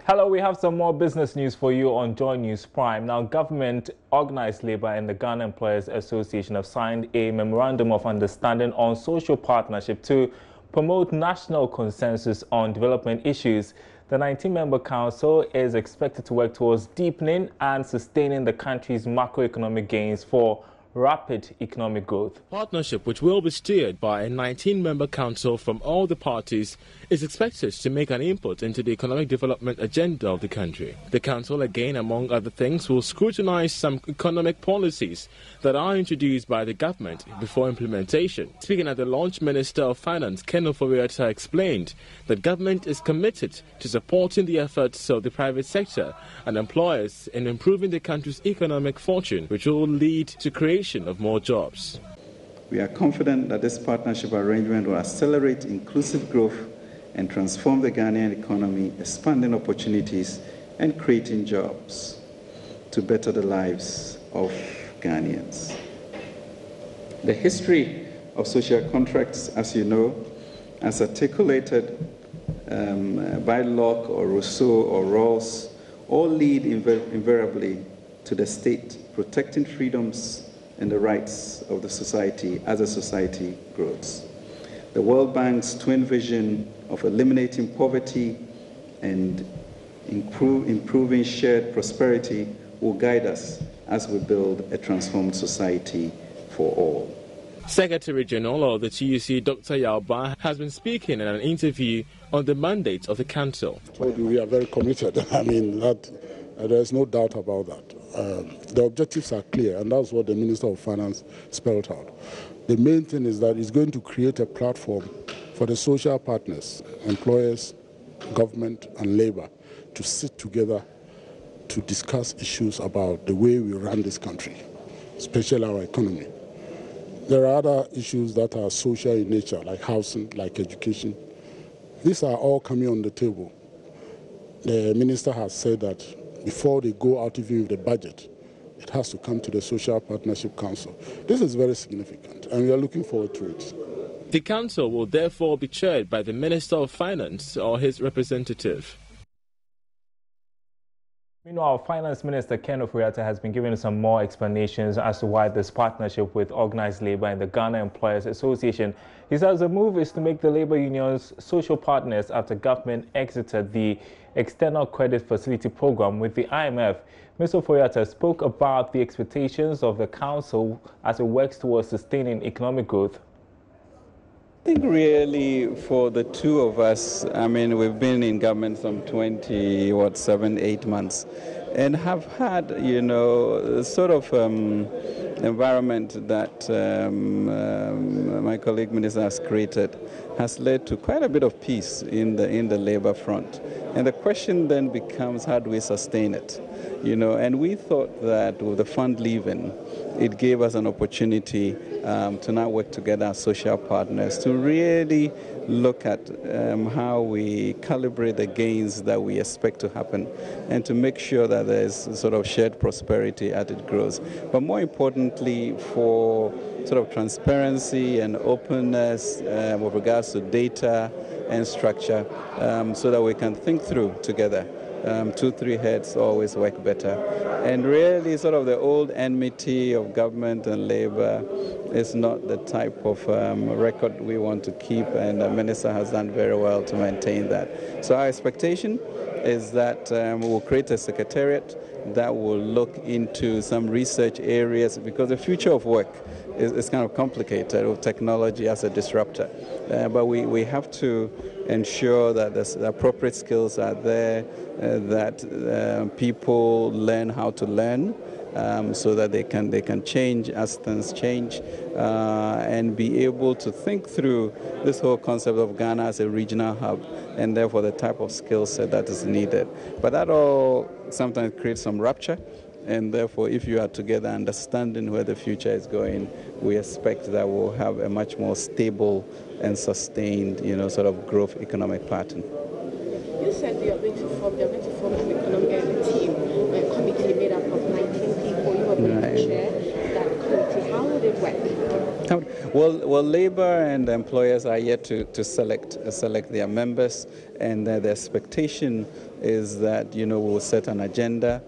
Hello, we have some more business news for you on Joy News Prime. Now, government, organized labor and the Ghana Employers Association have signed a memorandum of understanding on social partnership to promote national consensus on development issues. The 19-member council is expected to work towards deepening and sustaining the country's macroeconomic gains for rapid economic growth. Partnership, which will be steered by a 19-member council from all the parties, is expected to make an input into the economic development agenda of the country. The council, again, among other things, will scrutinize some economic policies that are introduced by the government before implementation. Speaking at the launch, Minister of Finance, Ken Ofori-Atta, explained that government is committed to supporting the efforts of the private sector and employers in improving the country's economic fortune, which will lead to creation of more jobs. We are confident that this partnership arrangement will accelerate inclusive growth and transform the Ghanaian economy, expanding opportunities and creating jobs to better the lives of Ghanaians. The history of social contracts, as you know, as articulated by Locke or Rousseau or Rawls, all lead invariably to the state protecting freedoms and the rights of the society as a society grows. The World Bank's twin vision of eliminating poverty and improving shared prosperity will guide us as we build a transformed society for all. Secretary General of the TUC, Dr. Yauba, has been speaking in an interview on the mandate of the council. We are very committed. There's no doubt about that. The objectives are clear, and that's what the Minister of Finance spelled out. The main thing is that it's going to create a platform for the social partners, employers, government, and labor to sit together to discuss issues about the way we run this country, especially our economy. There are other issues that are social in nature, like housing, like education. These are all coming on the table. The minister has said that before they go out even with the budget, it has to come to the Social Partnership Council. This is very significant, and we are looking forward to it. The council will therefore be chaired by the Minister of Finance or his representative. Meanwhile, Finance Minister Ken Ofori-Atta has been giving some more explanations as to why this partnership with organized labor and the Ghana Employers Association. He says the move is to make the labor unions social partners after government exited the External Credit Facility Program with the IMF. Mr. Ofori-Atta spoke about the expectations of the council as it works towards sustaining economic growth. I think really for the two of us, we've been in government some 7, 8 months and have had, sort of environment that my colleague minister has created has led to quite a bit of peace in the labor front. And the question then becomes, how do we sustain it? And we thought that with the fund leaving, it gave us an opportunity to now work together as social partners to really look at how we calibrate the gains that we expect to happen and to make sure that there's sort of shared prosperity as it grows. But more importantly, for sort of transparency and openness with regards to data and structure so that we can think through together. 2-3 heads always work better. And really sort of the old enmity of government and labor is not the type of record we want to keep, and the minister has done very well to maintain that. So our expectation is that we'll create a secretariat that will look into some research areas, because the future of work is kind of complicated with technology as a disruptor. But we have to ensure that the appropriate skills are there, that people learn how to learn, so that they can change as things change, and be able to think through this whole concept of Ghana as a regional hub, and therefore the type of skill set that is needed. But that all sometimes creates some rupture. And therefore, if you are together understanding where the future is going, we expect that we'll have a much more stable and sustained, sort of growth economic pattern. You said you're going to form an economic team, a committee made up of 19 people. You are going to chair that committee. How would it work? Well, labor and employers are yet to select their members, and the expectation is that, we'll set an agenda,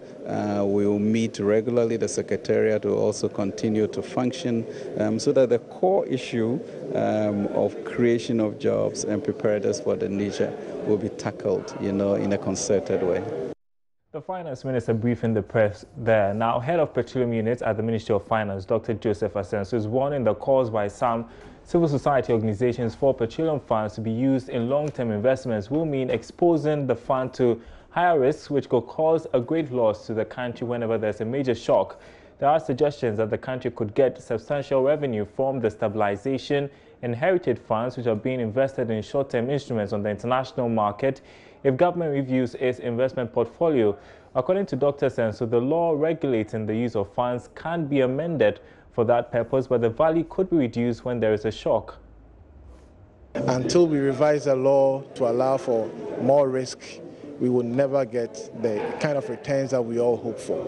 we'll meet regularly, the Secretariat will also continue to function, so that the core issue of creation of jobs and preparedness for the nation will be tackled, in a concerted way. The Finance Minister briefing the press there. Now, Head of Petroleum Unit at the Ministry of Finance, Dr. Joseph Asenso, is warning the calls by some civil society organizations for petroleum funds to be used in long-term investments will mean exposing the fund to higher risks, which could cause a great loss to the country whenever there's a major shock. There are suggestions that the country could get substantial revenue from the stabilization and heritage funds, which are being invested in short-term instruments on the international market, if government reviews its investment portfolio. According to Dr. Senso, the law regulating the use of funds can be amended for that purpose, but the value could be reduced when there is a shock. Until we revise the law to allow for more risk, we will never get the kind of returns that we all hope for.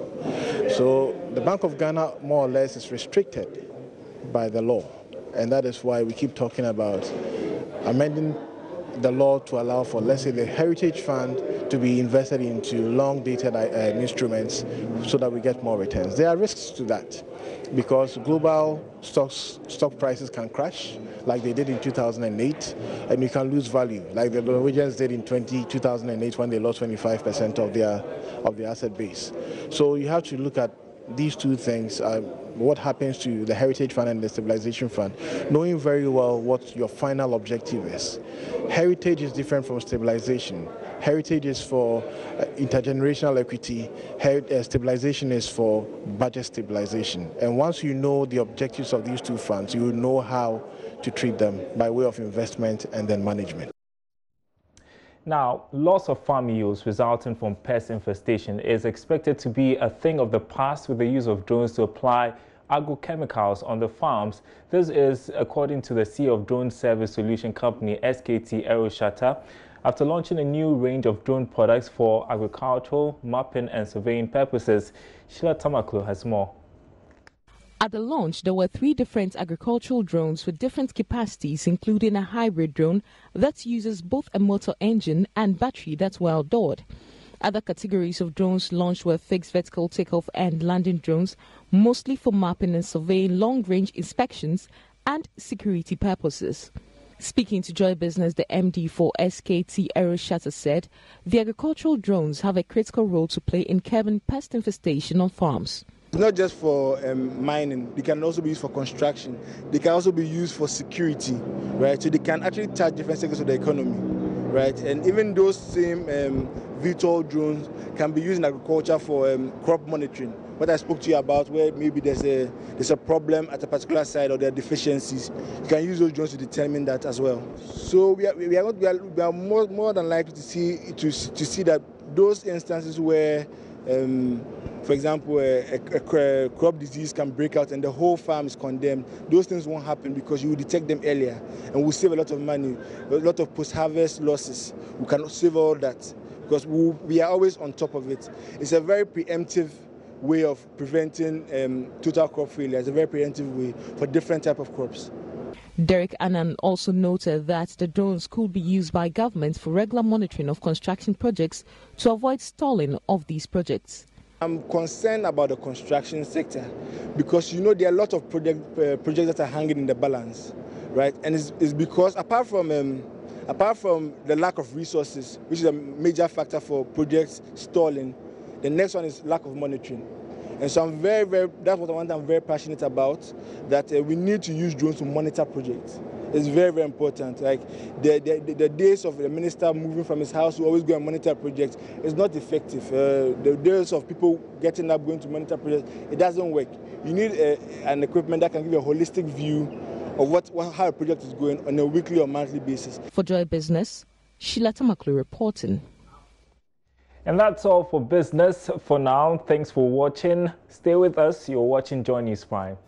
So the Bank of Ghana, more or less, is restricted by the law. And that is why we keep talking about amending the law to allow for, let's say, the Heritage Fund to be invested into long-dated instruments so that we get more returns. There are risks to that because global stock prices can crash like they did in 2008, and you can lose value like the Norwegians did in 2008 when they lost 25% of their asset base. So you have to look at these two things, what happens to the Heritage Fund and the Stabilization Fund, knowing very well what your final objective is. Heritage is different from stabilization. Heritage is for intergenerational equity. Stabilization is for budget stabilization. And once you know the objectives of these two funds, you will know how to treat them by way of investment and then management. Now, loss of farm yields resulting from pest infestation is expected to be a thing of the past with the use of drones to apply agrochemicals on the farms. This is according to the CEO of Drone Service Solution Company, SKT Aeroshata, after launching a new range of drone products for agricultural, mapping and surveying purposes. Sheila Tamaklo has more. At the launch, there were 3 different agricultural drones with different capacities, including a hybrid drone that uses both a motor engine and battery that's well outdoored. Other categories of drones launched were fixed vertical takeoff and landing drones, mostly for mapping and surveying long-range inspections and security purposes. Speaking to Joy Business, the MD for SKT Aeroshata said the agricultural drones have a critical role to play in curbing pest infestation on farms. It's not just for mining, they can also be used for construction. They can also be used for security, right? So they can actually touch different sectors of the economy, right? And even those same VTOL drones can be used in agriculture for crop monitoring. What I spoke to you about, where maybe there's a problem at a particular site or there are deficiencies, you can use those drones to determine that as well. So we are more than likely to see that those instances where for example, a crop disease can break out and the whole farm is condemned. Those things won't happen because you will detect them earlier and we'll save a lot of money, a lot of post-harvest losses. We can save all that because we are always on top of it. It's a very preemptive way of preventing total crop failure. It's a very preemptive way for different types of crops. Derek Annan also noted that the drones could be used by governments for regular monitoring of construction projects to avoid stalling of these projects. I'm concerned about the construction sector because, there are a lot of projects that are hanging in the balance, right? And it's because apart from the lack of resources, which is a major factor for projects stalling, the next one is lack of monitoring. And so that's what I'm very passionate about, that we need to use drones to monitor projects. It's very, very important. Like the days of the minister moving from his house to always go and monitor projects is not effective. The days of people getting up, going to monitor projects, it doesn't work. You need an equipment that can give you a holistic view of how a project is going on a weekly or monthly basis. For Joy Business, Sheila Tamaklu reporting. And that's all for business for now. Thanks for watching. Stay with us. You're watching Joy News Prime.